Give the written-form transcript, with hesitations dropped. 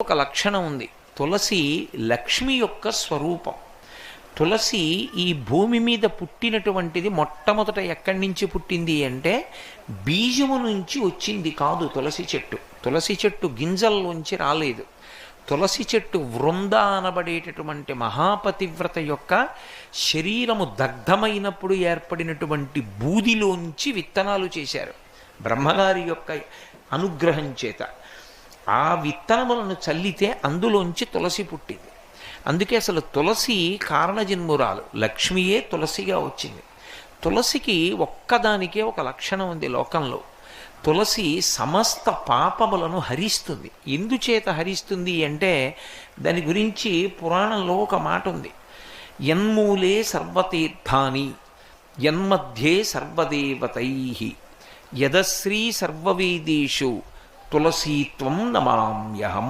ఒక లక్షణం ఉంది. తులసి లక్ష్మి యొక్క స్వరూపం. తులసి ఈ భూమి మీద పుట్టినటువంటిది మొట్టమొదట ఎక్కడి నుంచి పుట్టింది అంటే బీజము నుంచి వచ్చింది కాదు. తులసి చెట్టు గింజల్లోంచి రాలేదు. తులసి చెట్టు వృంద అనబడేటటువంటి మహాపతివ్రత యొక్క శరీరము దగ్ధమైనప్పుడు ఏర్పడినటువంటి బూదిలోంచి విత్తనాలు చేశారు బ్రహ్మగారి యొక్క అనుగ్రహం చేత. ఆ విత్తనములను చల్లితే అందులోంచి తులసి పుట్టింది. అందుకే అసలు తులసి కారణజన్మురాలు, లక్ష్మియే తులసిగా వచ్చింది. తులసికి ఒక్కదానికే ఒక లక్షణం ఉంది లోకంలో. తులసి సమస్త పాపములను హరిస్తుంది. ఎందుచేత హరిస్తుంది అంటే దాని గురించి పురాణంలో ఒక మాట ఉంది. యన్మూలే సర్వతీర్థాని యన్మధ్యే సర్వదేవతై యదశ్రీ సర్వవేదేషు తులసీత్వం నమామ్యహం